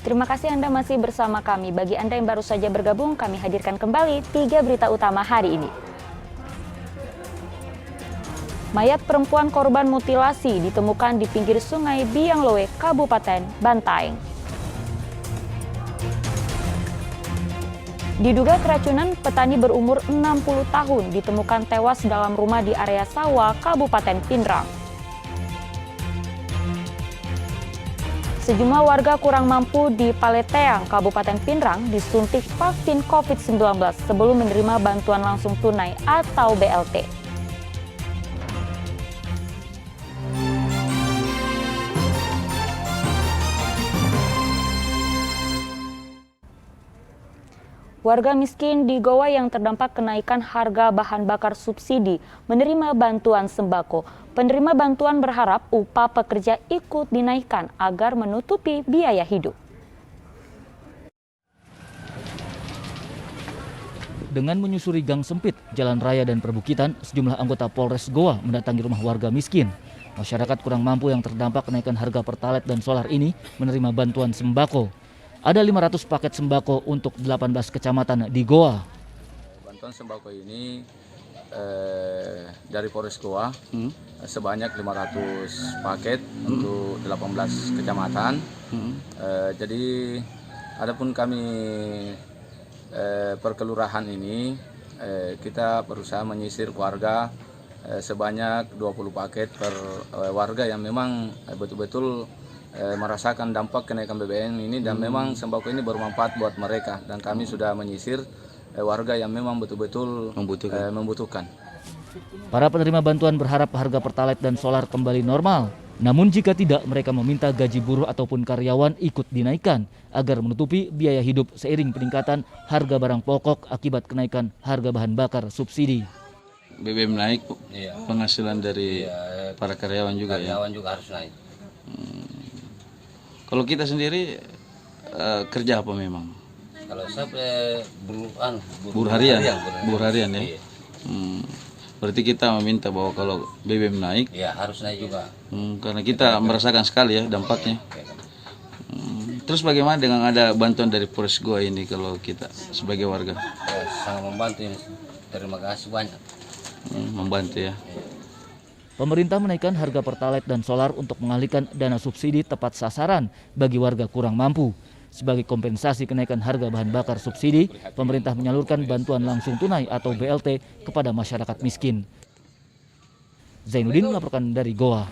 Terima kasih Anda masih bersama kami. Bagi Anda yang baru saja bergabung, kami hadirkan kembali 3 berita utama hari ini. Mayat perempuan korban mutilasi ditemukan di pinggir sungai Biangloe, Kabupaten Bantaeng. Diduga keracunan, petani berumur 60 tahun ditemukan tewas dalam rumah di area sawah Kabupaten Pindrang. Sejumlah warga kurang mampu di Paleteang, Kabupaten Pindrang disuntik vaksin COVID-19 sebelum menerima bantuan langsung tunai atau BLT. Warga miskin di Goa yang terdampak kenaikan harga bahan bakar subsidi menerima bantuan sembako. Penerima bantuan berharap upah pekerja ikut dinaikkan agar menutupi biaya hidup. Dengan menyusuri gang sempit, jalan raya dan perbukitan, sejumlah anggota Polres Goa mendatangi rumah warga miskin. Masyarakat kurang mampu yang terdampak kenaikan harga Pertalite dan solar ini menerima bantuan sembako. Ada 500 paket sembako untuk 18 kecamatan di Goa. Bantuan sembako ini dari Polres Goa sebanyak 500 paket untuk 18 kecamatan. Jadi adapun kami perkelurahan ini kita berusaha menyisir warga sebanyak 20 paket per warga yang memang betul-betul merasakan dampak kenaikan BBM ini dan memang sembako ini bermanfaat buat mereka dan kami sudah menyisir warga yang memang betul-betul membutuhkan. Para penerima bantuan berharap harga Pertalite dan solar kembali normal. Namun jika tidak, mereka meminta gaji buruh ataupun karyawan ikut dinaikkan agar menutupi biaya hidup seiring peningkatan harga barang pokok akibat kenaikan harga bahan bakar subsidi. BBM naik, penghasilan dari para karyawan juga juga harus naik. Kalau kita sendiri kerja apa memang? Kalau saya buruh harian ya. Iya. Berarti kita meminta bahwa kalau BBM naik, Ya harus naik juga. Karena kita merasakan sekali ya dampaknya. Terus bagaimana dengan ada bantuan dari Polres Goa ini kalau kita sebagai warga? Sangat membantu ini. Terima kasih banyak. Membantu ya. Pemerintah menaikkan harga Pertalite dan solar untuk mengalihkan dana subsidi tepat sasaran bagi warga kurang mampu. Sebagai kompensasi kenaikan harga bahan bakar subsidi, pemerintah menyalurkan bantuan langsung tunai atau BLT kepada masyarakat miskin. Zainuddin melaporkan dari Goa.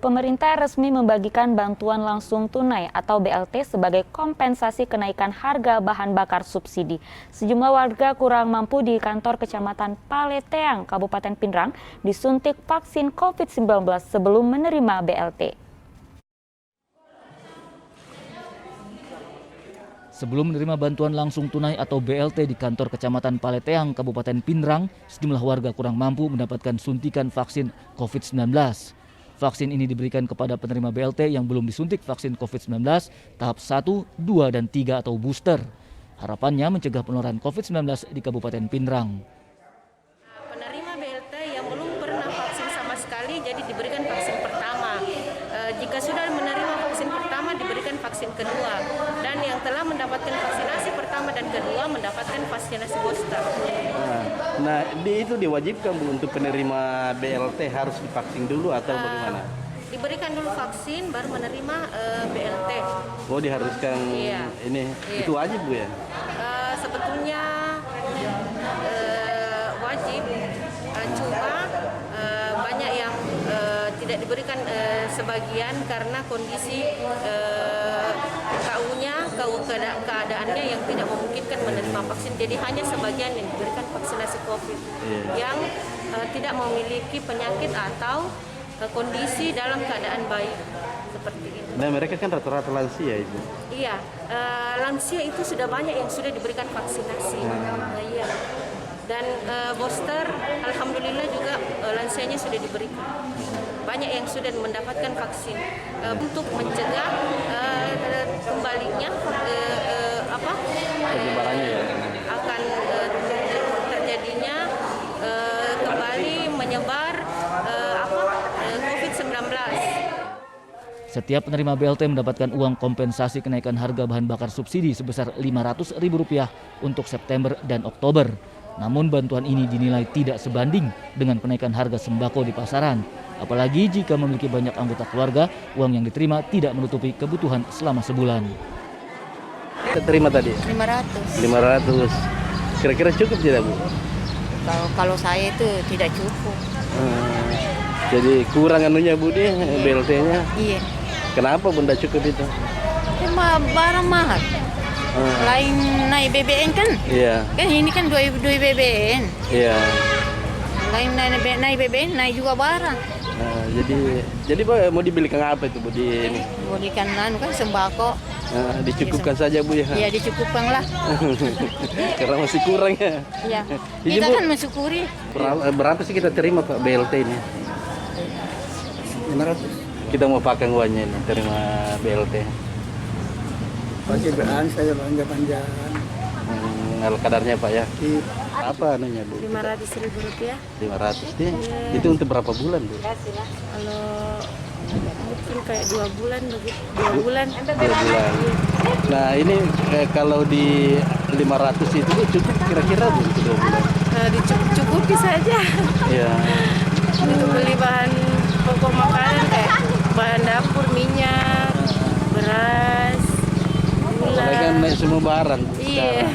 Pemerintah resmi membagikan bantuan langsung tunai atau BLT sebagai kompensasi kenaikan harga bahan bakar subsidi. Sejumlah warga kurang mampu di kantor Kecamatan Paleteang, Kabupaten Pindrang, disuntik vaksin COVID-19 sebelum menerima BLT. Sebelum menerima bantuan langsung tunai atau BLT di kantor Kecamatan Paleteang, Kabupaten Pindrang, sejumlah warga kurang mampu mendapatkan suntikan vaksin COVID-19. Vaksin ini diberikan kepada penerima BLT yang belum disuntik vaksin COVID-19 tahap 1, 2, dan 3 atau booster. Harapannya mencegah penularan COVID-19 di Kabupaten Pindrang. Penerima BLT yang belum pernah vaksin sama sekali jadi diberikan vaksin pertama. Jika sudah menerima vaksin pertama diberikan vaksin kedua. Dan yang telah mendapatkan vaksinasi pertama dan kedua mendapatkan vaksinasi booster. Nah, itu diwajibkan Bu untuk penerima BLT harus divaksin dulu atau bagaimana? Diberikan dulu vaksin baru menerima BLT. Oh, diharuskan Iya. ini. Iya. Itu wajib Bu ya? Sebetulnya wajib, cuma banyak yang tidak diberikan sebagian karena kondisi keadaannya yang tidak memungkinkan menerima vaksin. Jadi hanya sebagian yang diberikan vaksinasi COVID yang tidak memiliki penyakit atau kondisi dalam keadaan baik seperti itu. Nah, mereka kan rata-rata lansia Ibu. Iya, lansia itu sudah banyak yang sudah diberikan vaksinasi. Iya. Dan booster, alhamdulillah juga lansianya sudah diberikan. Banyak yang sudah mendapatkan vaksin untuk mencegah kembalinya Penyebarannya ya. akan terjadinya kembali menyebar COVID-19. Setiap penerima BLT mendapatkan uang kompensasi kenaikan harga bahan bakar subsidi sebesar Rp500.000 untuk September dan Oktober. Namun bantuan ini dinilai tidak sebanding dengan kenaikan harga sembako di pasaran. Apalagi jika memiliki banyak anggota keluarga, uang yang diterima tidak menutupi kebutuhan selama sebulan. Kita terima tadi 500. 500. Kira-kira cukup tidak, Bu? Kalau saya itu tidak cukup. Jadi kurang anunya, Bu, deh BLT-nya. Iya. Kenapa Bunda cukup itu? Cuma barang mahal. Lain naik BBM kan? Iya. Kan ini kan dua BBM. Iya. Lain naik BBM, naik juga barang. Nah, jadi mau dibelikan apa itu, Bu? Belikan kan sembako. Dicukupkan saja, Bu, ya? Iya, dicukupkan lah. Karena masih kurang ya. Iya. Ini, Kita Bu, kan mensyukuri. berapa sih kita terima, Pak, BLT ini? 500. Kita mau pakai uangnya ini, terima BLT. Pakai bahan saya belanja-belanjaan. Kalau kadarnya, Pak, ya? Apa anunya, Bu? Rp500.000. 500 nih. Itu untuk berapa bulan, Bu? Kalau mungkin kayak 2 bulan begitu. 2 bulan. 2 bulan. Nah, ini kalau di 500 itu cukup kira-kira, Bu, untuk 2 bulan? Dicukupi saja. Iya. Untuk beli bahan pokok makanan kayak bahan dapur, minyak, beras, gula. Soalnya kan naik semua barang Iya. sekarang.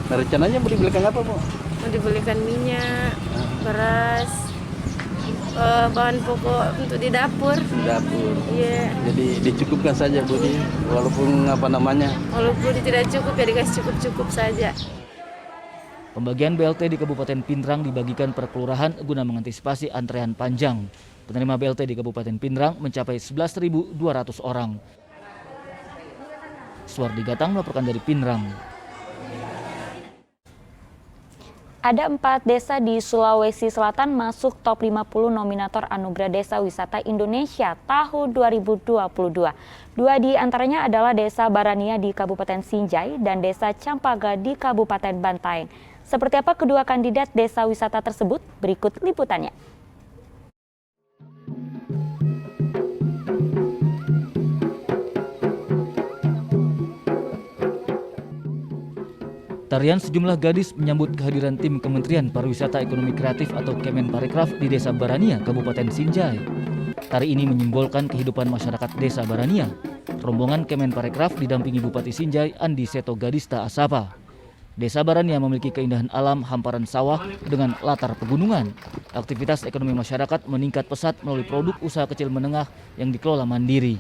Nah, rencananya mau dibelikan apa, Bu? Mau dibelikan minyak, beras, bahan pokok untuk di dapur. Di dapur. Iya. Jadi dicukupkan saja, Bu, walaupun apa namanya. Walaupun tidak cukup ya dikasih cukup-cukup saja. Pembagian BLT di Kabupaten Pindrang dibagikan per kelurahan guna mengantisipasi antrean panjang. Penerima BLT di Kabupaten Pindrang mencapai 11.200 orang. Suardi Gatang melaporkan dari Pindrang. Ada 4 desa di Sulawesi Selatan masuk top 50 nominator Anugerah Desa Wisata Indonesia tahun 2022. 2 di antaranya adalah Desa Barania di Kabupaten Sinjai dan Desa Campaga di Kabupaten Bantaeng. Seperti apa kedua kandidat desa wisata tersebut? Berikut liputannya. Tarian sejumlah gadis menyambut kehadiran tim Kementerian Pariwisata Ekonomi Kreatif atau Kemenparekraf di Desa Barania, Kabupaten Sinjai. Tari ini menyimbolkan kehidupan masyarakat Desa Barania. Rombongan Kemenparekraf didampingi Bupati Sinjai Andi Seto Gadista Asapa. Desa Barania memiliki keindahan alam hamparan sawah dengan latar pegunungan. Aktivitas ekonomi masyarakat meningkat pesat melalui produk usaha kecil menengah yang dikelola mandiri.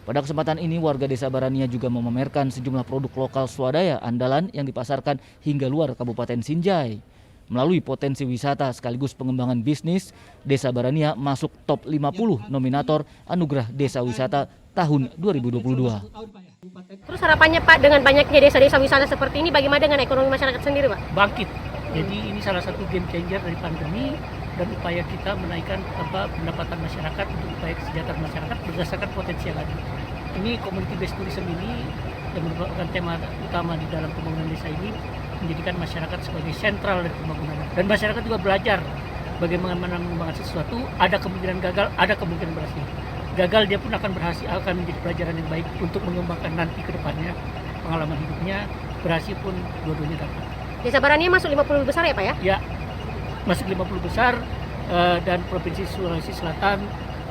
Pada kesempatan ini, warga Desa Barania juga memamerkan sejumlah produk lokal swadaya andalan yang dipasarkan hingga luar Kabupaten Sinjai. Melalui potensi wisata sekaligus pengembangan bisnis, Desa Barania masuk top 50 nominator Anugerah Desa Wisata tahun 2022. Terus harapannya Pak dengan banyaknya desa-desa wisata seperti ini bagaimana dengan ekonomi masyarakat sendiri Pak? Bangkit. Jadi ini salah satu game changer dari pandemi dan upaya kita menaikkan pendapatan masyarakat untuk upaya kesejahteraan masyarakat berdasarkan potensi yang ada. Ini community based tourism ini yang merupakan tema utama di dalam pembangunan desa ini menjadikan masyarakat sebagai sentral dari pembangunan. Dan masyarakat juga belajar bagaimana mengembangkan sesuatu, ada kemungkinan gagal, ada kemungkinan berhasil. Gagal dia pun akan berhasil, akan menjadi pelajaran yang baik untuk mengembangkan nanti ke depannya pengalaman hidupnya, berhasil pun dua-duanya dapat. Desa Barania masuk 50 besar ya Pak ya? Ya, masuk 50 besar dan Provinsi Sulawesi Selatan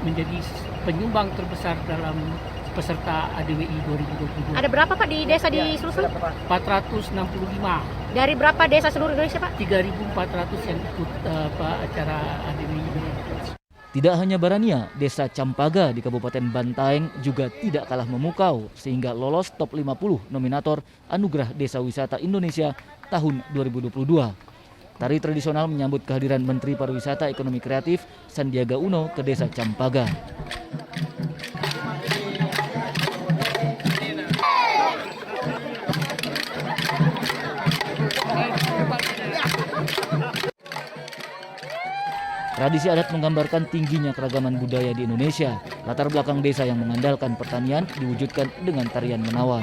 menjadi penyumbang terbesar dalam peserta ADWI 2022. Ada berapa Pak di desa di Sulsel? 465. Dari berapa desa seluruh Indonesia Pak? 3.400 yang ikut acara ADWI ini. Tidak hanya Barania, Desa Campaga di Kabupaten Bantaeng juga tidak kalah memukau sehingga lolos top 50 nominator Anugerah Desa Wisata Indonesia tahun 2022. Tari tradisional menyambut kehadiran Menteri Pariwisata Ekonomi Kreatif Sandiaga Uno ke Desa Campaga. Tradisi adat menggambarkan tingginya keragaman budaya di Indonesia. Latar belakang desa yang mengandalkan pertanian diwujudkan dengan tarian menawan.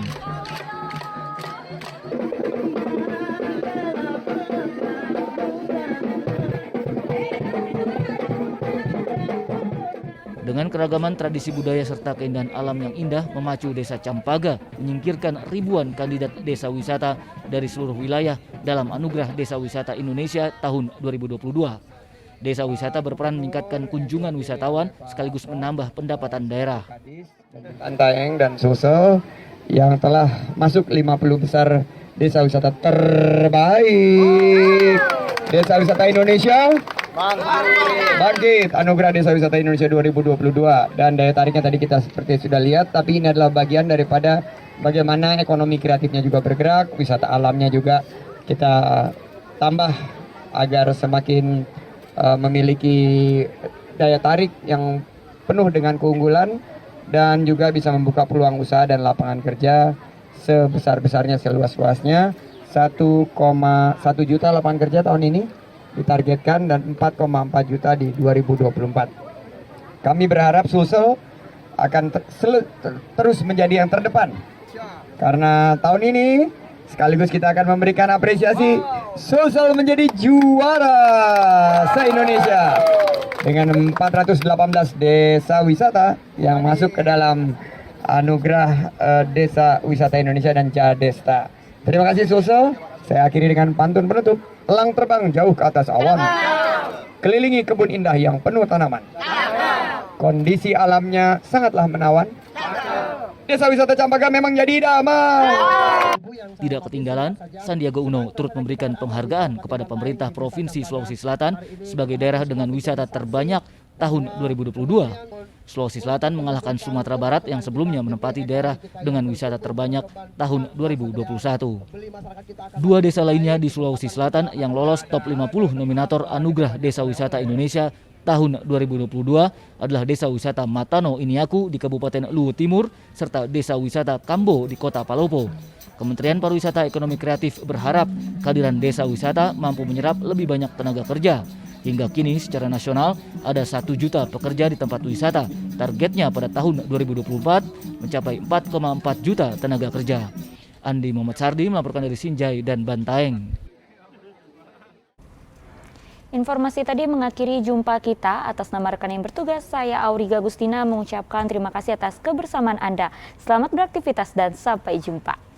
Dengan keragaman tradisi budaya serta keindahan alam yang indah memacu Desa Campaga menyingkirkan ribuan kandidat desa wisata dari seluruh wilayah dalam Anugerah Desa Wisata Indonesia tahun 2022. Desa wisata berperan meningkatkan kunjungan wisatawan sekaligus menambah pendapatan daerah. Bantaeng dan Sulsel yang telah masuk 50 besar desa wisata terbaik. Desa wisata Indonesia bangkit, Anugerah Desa Wisata Indonesia 2022. Dan daya tariknya tadi kita seperti sudah lihat, tapi ini adalah bagian daripada bagaimana ekonomi kreatifnya juga bergerak, wisata alamnya juga kita tambah agar semakin memiliki daya tarik yang penuh dengan keunggulan dan juga bisa membuka peluang usaha dan lapangan kerja sebesar-besarnya, seluas-luasnya. 1,1 juta lapangan kerja tahun ini ditargetkan dan 4,4 juta di 2024. Kami berharap Sulsel akan terus menjadi yang terdepan. Karena tahun ini sekaligus kita akan memberikan apresiasi Sulsel menjadi juara se-Indonesia dengan 418 desa wisata yang masuk ke dalam Anugerah Desa Wisata Indonesia dan Jadesta. Terima kasih Sulsel. Saya akhiri dengan pantun penutup. Elang terbang jauh ke atas awan, kelilingi kebun indah yang penuh tanaman. Kondisi alamnya sangatlah menawan. Desa wisata Campaga memang jadi idaman. Tidak ketinggalan, Sandiaga Uno turut memberikan penghargaan kepada pemerintah Provinsi Sulawesi Selatan sebagai daerah dengan wisata terbanyak tahun 2022. Sulawesi Selatan mengalahkan Sumatera Barat yang sebelumnya menempati daerah dengan wisata terbanyak tahun 2021. Dua desa lainnya di Sulawesi Selatan yang lolos top 50 nominator Anugerah Desa Wisata Indonesia tahun 2022 adalah Desa Wisata Matano Iniaku di Kabupaten Luwu Timur serta Desa Wisata Kambo di Kota Palopo. Kementerian Pariwisata Ekonomi Kreatif berharap kehadiran desa wisata mampu menyerap lebih banyak tenaga kerja. Hingga kini secara nasional ada 1 juta pekerja di tempat wisata. Targetnya pada tahun 2024 mencapai 4,4 juta tenaga kerja. Andi Muhammad Sardi melaporkan dari Sinjai dan Bantaeng. Informasi tadi mengakhiri jumpa kita. Atas nama rekan yang bertugas, saya Auriga Gustina mengucapkan terima kasih atas kebersamaan Anda. Selamat beraktivitas dan sampai jumpa.